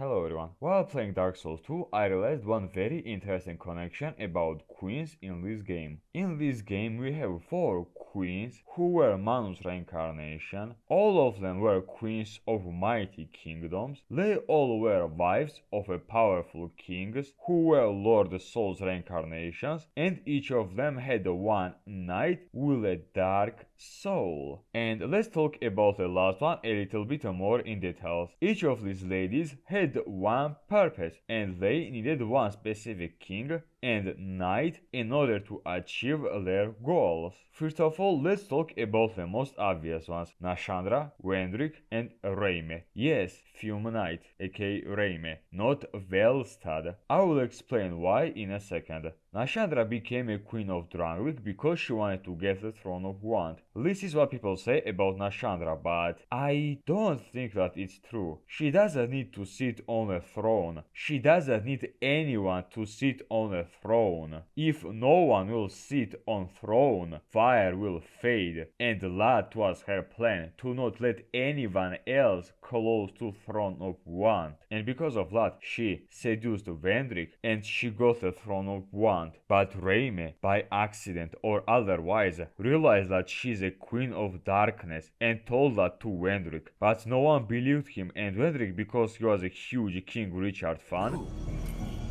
Hello everyone. While playing Dark Souls 2, I realized one very interesting connection about queens in this game. In this game we have 4 queens who were Manu's reincarnation. All of them were queens of mighty kingdoms. They all were wives of a powerful kings who were Lord Soul's reincarnations, and each of them had one knight with a dark soul. And let's talk about the last one a little bit more in details. Each of these ladies had one purpose, and they needed one specific king and knight in order to achieve their goals. First of all, let's talk about the most obvious ones: Nashandra, Wendrick, and Reime. Yes, Fume Knight, aka Reime, not Velstadh. I will explain why in a second. Nashandra became a queen of Drangleic because she wanted to get the throne of Wand. This is what people say about Nashandra, but I don't think that it's true. She doesn't need to sit on a throne. She doesn't need anyone to sit on a throne. If no one will sit on throne, fire will fade, and that was her plan, to not let anyone else close to throne of Wand. And because of that, she seduced Wendrick and she got the throne of Wand. But Reime, by accident or otherwise, realized that she's a queen of darkness and told that to Wendrick. But no one believed him, and Wendrick, because he was a huge King Richard fan,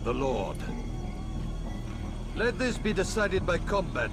the Lord. Let this be decided by combat.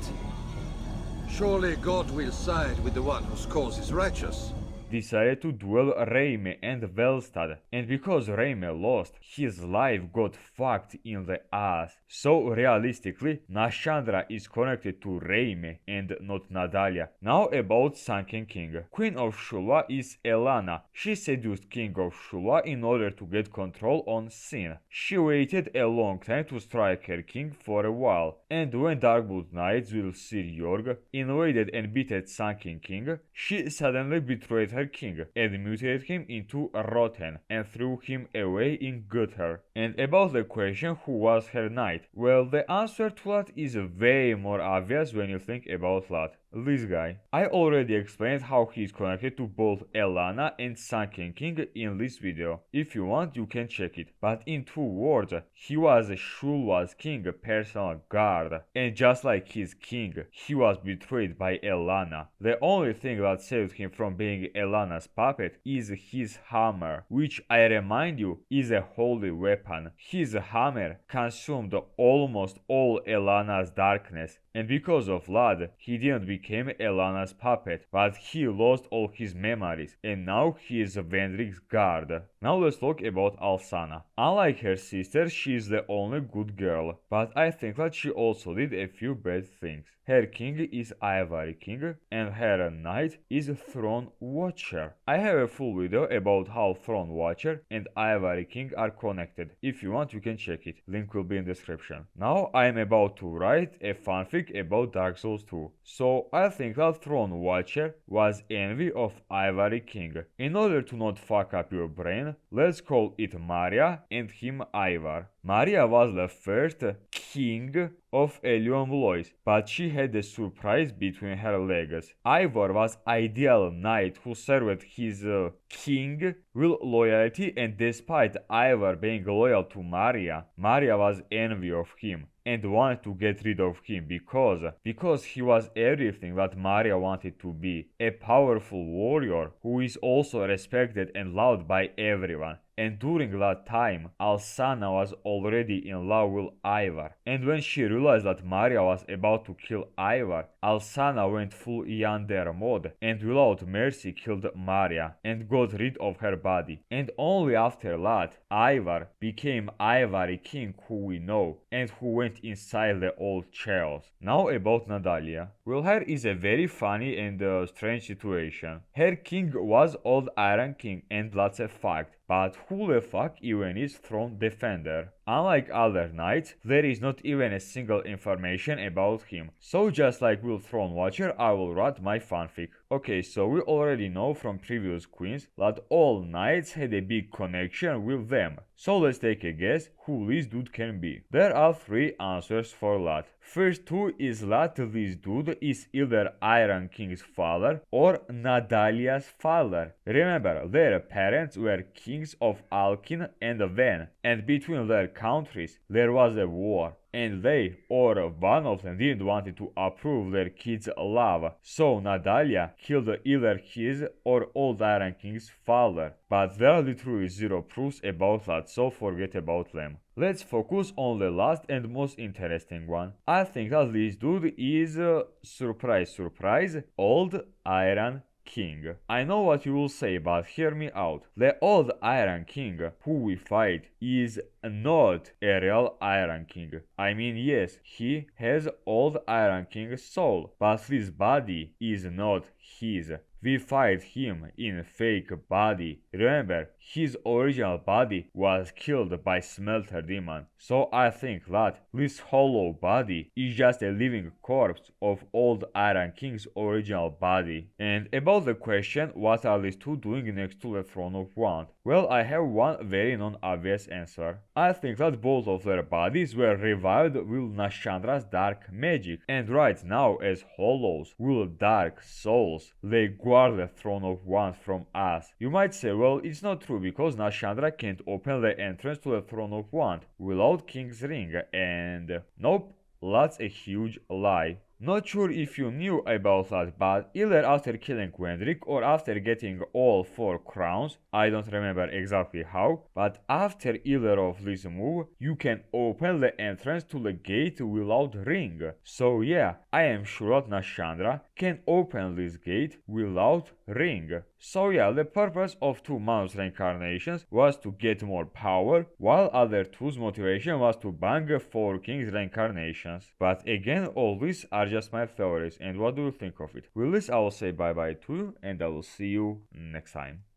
Surely God will side with the one whose cause is righteous. decided to duel Reime and Velstadh, and because Reime lost, his life got fucked in the ass. So realistically, Nashandra is connected to Reime and not Nadalia. Now about Sunken King. Queen of Shulva is Elana. She seduced King of Shulva in order to get control on Sin. She waited a long time to strike her king for a while, and when Darkblood Knights with Sir Jorg invaded and beat Sunken King, she suddenly betrayed her king and mutated him into Rotten and threw him away in Gutter. And about the question who was her knight, well, the answer to that is way more obvious when you think about that. This guy. I already explained how he is connected to both Elana and Sunken King in this video. If you want, you can check it. But in 2 words, he was Shulva's king personal guard. And just like his king, he was betrayed by Elana. The only thing that saved him from being Elana's puppet is his hammer, which I remind you is a holy weapon. His hammer consumed almost all Elana's darkness, and because of that, he didn't become Elana's puppet, but he lost all his memories, and now he is Wendrick's guard. Now let's talk about Alsana. Unlike her sister, she is the only good girl, but I think that she also did a few bad things. Her king is Ivory King, and her knight is Throne Watcher. I have a full video about how Throne Watcher and Ivory King are connected. If you want, you can check it. Link will be in description. Now I am about to write a fanfic about Dark Souls 2. So I think that Throne Watcher was envy of Ivory King. In order to not fuck up your brain, let's call it Maria and him Ivar. Maria was the first king of Elion Blois, but she had a surprise between her legs. Ivor was ideal knight who served his king with loyalty, and despite Ivor being loyal to Maria, Maria was envy of him and wanted to get rid of him because he was everything that Maria wanted to be, a powerful warrior who is also respected and loved by everyone. And during that time, Alsana was already in love with Ivar. And when she realized that Maria was about to kill Ivar, Alsana went full Yandere mode and without mercy killed Maria and got rid of her body. And only after that, Ivar became Ivory King who we know and who went inside the old chaos. Now about Nadalia. Well, her is a very funny and strange situation. Her king was Old Iron King, and that's a fact. But who the fuck even is Throne Defender? Unlike other knights, there is not even a single information about him. So just like Will Throne Watcher, I will write my fanfic. Okay, so we already know from previous queens that all knights had a big connection with them. So let's take a guess who this dude can be. There are 3 answers for that. First two is that this dude is either Iron King's father or Nadalia's father. Remember, their parents were kings of Alkin and Ven, and between their countries there was a war. And they, or one of them, didn't want to approve their kids' love, so Nadalia killed either his or Old Iron King's father. But there are literally zero proofs about that, so forget about them. Let's focus on the last and most interesting one. I think that this dude is, surprise surprise, Old Iron King. I know what you will say, but hear me out. The Old Iron King who we fight is not a real Iron King. I mean, yes, he has Old Iron King's soul, but his body is not his. We fight him in fake body. Remember, his original body was killed by Smelter Demon. So I think that this hollow body is just a living corpse of Old Iron King's original body. And about the question, what are these two doing next to the Throne of Wand? Well, I have one very non-obvious answer. I think that both of their bodies were revived with Nashandra's dark magic, and right now as hollows with dark souls, they guard the Throne of Wand from us. You might say, well, it's not true because Nashandra can't open the entrance to the Throne of Wand without King's Ring, and nope, that's a huge lie. Not sure if you knew about that, but either after killing Wendrick or after getting all 4 crowns, I don't remember exactly how, but after either of these move, you can open the entrance to the gate without ring. So yeah, I am sure that Nashandra can open this gate without ring. So yeah, the purpose of 2 Manus reincarnations was to get more power, while other 2's motivation was to bang 4 Kings reincarnations. But again, all these are just my theories, and what do you think of it? With this I will say bye bye to you, and I will see you next time.